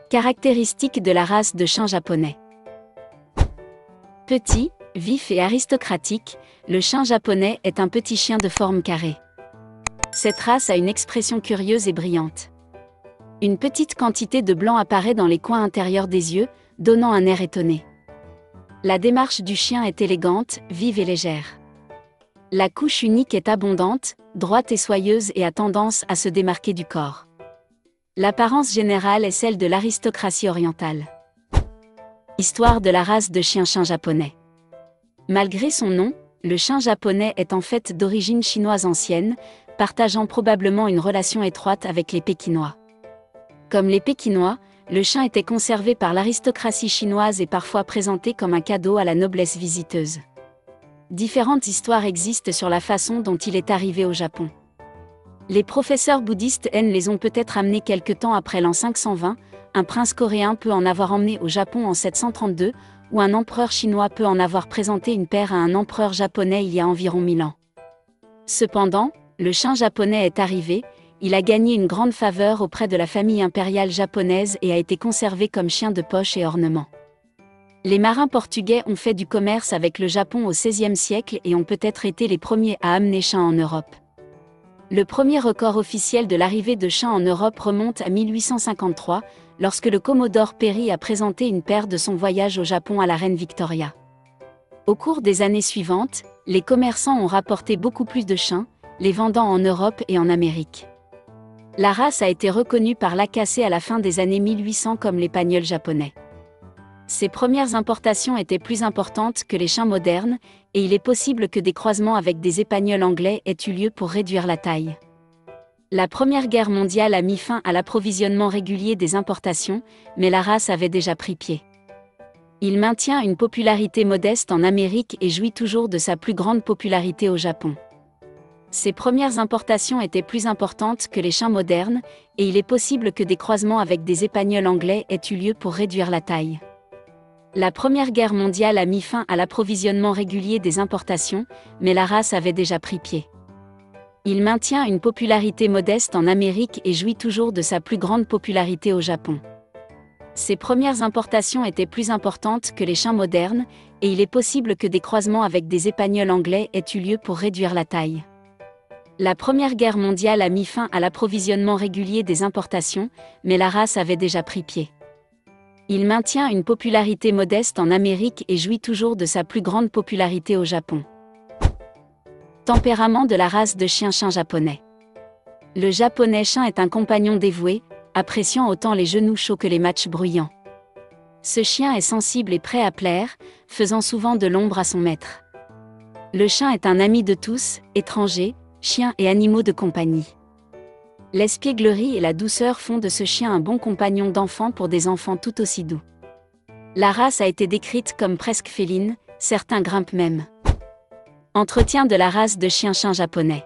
Caractéristiques de la race de chien japonais. Petit, vif et aristocratique, le chien japonais est un petit chien de forme carrée. Cette race a une expression curieuse et brillante. Une petite quantité de blanc apparaît dans les coins intérieurs des yeux, donnant un air étonné. La démarche du chien est élégante, vive et légère. La couche unique est abondante, droite et soyeuse et a tendance à se démarquer du corps. L'apparence générale est celle de l'aristocratie orientale. Histoire de la race de chien japonais. Malgré son nom, le chien japonais est en fait d'origine chinoise ancienne, partageant probablement une relation étroite avec les Pékinois. Comme les Pékinois, le chien était conservé par l'aristocratie chinoise et parfois présenté comme un cadeau à la noblesse visiteuse. Différentes histoires existent sur la façon dont il est arrivé au Japon. Les professeurs bouddhistes les ont peut-être amenés quelque temps après l'an 520, un prince coréen peut en avoir emmené au Japon en 732, ou un empereur chinois peut en avoir présenté une paire à un empereur japonais il y a environ 1000 ans. Cependant, le chien japonais est arrivé, il a gagné une grande faveur auprès de la famille impériale japonaise et a été conservé comme chien de poche et ornement. Les marins portugais ont fait du commerce avec le Japon au XVIe siècle et ont peut-être été les premiers à amener chiens en Europe. Le premier record officiel de l'arrivée de chiens en Europe remonte à 1853, lorsque le Commodore Perry a présenté une paire de son voyage au Japon à la reine Victoria. Au cours des années suivantes, les commerçants ont rapporté beaucoup plus de chiens, les vendant en Europe et en Amérique. La race a été reconnue par l'AKC à la fin des années 1800 comme les pagnols japonais. Ces premières importations étaient plus importantes que les chiens modernes, et il est possible que des croisements avec des épagnols anglais aient eu lieu pour réduire la taille. La Première Guerre mondiale a mis fin à l'approvisionnement régulier des importations, mais la race avait déjà pris pied. Il maintient une popularité modeste en Amérique et jouit toujours de sa plus grande popularité au Japon. Ces premières importations étaient plus importantes que les chiens modernes, et il est possible que des croisements avec des épagnols anglais aient eu lieu pour réduire la taille. La Première Guerre mondiale a mis fin à l'approvisionnement régulier des importations, mais la race avait déjà pris pied. Il maintient une popularité modeste en Amérique et jouit toujours de sa plus grande popularité au Japon. Ces premières importations étaient plus importantes que les chiens modernes, et il est possible que des croisements avec des épagnols anglais aient eu lieu pour réduire la taille. La Première Guerre mondiale a mis fin à l'approvisionnement régulier des importations, mais la race avait déjà pris pied. Il maintient une popularité modeste en Amérique et jouit toujours de sa plus grande popularité au Japon. Tempérament de la race de chien japonais. Le japonais chien est un compagnon dévoué, appréciant autant les genoux chauds que les matchs bruyants. Ce chien est sensible et prêt à plaire, faisant souvent de l'ombre à son maître. Le chien est un ami de tous, étrangers, chiens et animaux de compagnie. L'espièglerie et la douceur font de ce chien un bon compagnon d'enfant pour des enfants tout aussi doux. La race a été décrite comme presque féline, certains grimpent même. Entretien de la race de chien japonais.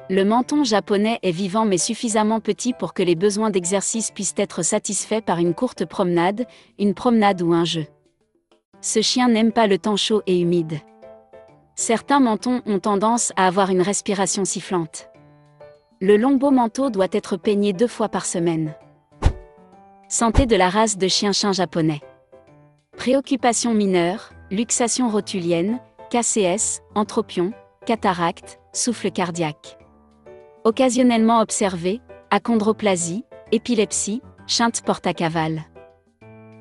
Le menton japonais est vivant mais suffisamment petit pour que les besoins d'exercice puissent être satisfaits par une courte promenade, une promenade ou un jeu. Ce chien n'aime pas le temps chaud et humide. Certains mentons ont tendance à avoir une respiration sifflante. Le long beau manteau doit être peigné 2 fois par semaine. Santé de la race de chien japonais. Préoccupations mineures, luxation rotulienne, KCS, entropion, cataracte, souffle cardiaque. Occasionnellement observé, achondroplasie, épilepsie, chinte porte-à-cavale.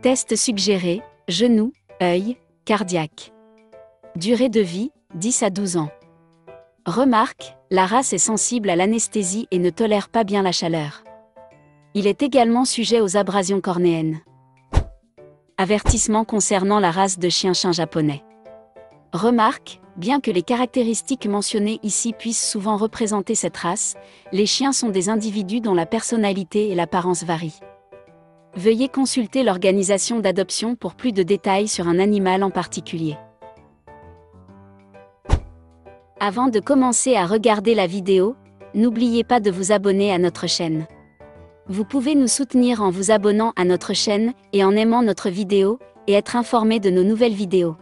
Test suggéré, genou, œil, cardiaque. Durée de vie, 10 à 12 ans. Remarque, la race est sensible à l'anesthésie et ne tolère pas bien la chaleur. Il est également sujet aux abrasions cornéennes. Avertissement concernant la race de chien japonais. Remarque, bien que les caractéristiques mentionnées ici puissent souvent représenter cette race, les chiens sont des individus dont la personnalité et l'apparence varient. Veuillez consulter l'organisation d'adoption pour plus de détails sur un animal en particulier. Avant de commencer à regarder la vidéo, n'oubliez pas de vous abonner à notre chaîne. Vous pouvez nous soutenir en vous abonnant à notre chaîne et en aimant notre vidéo, et être informé de nos nouvelles vidéos.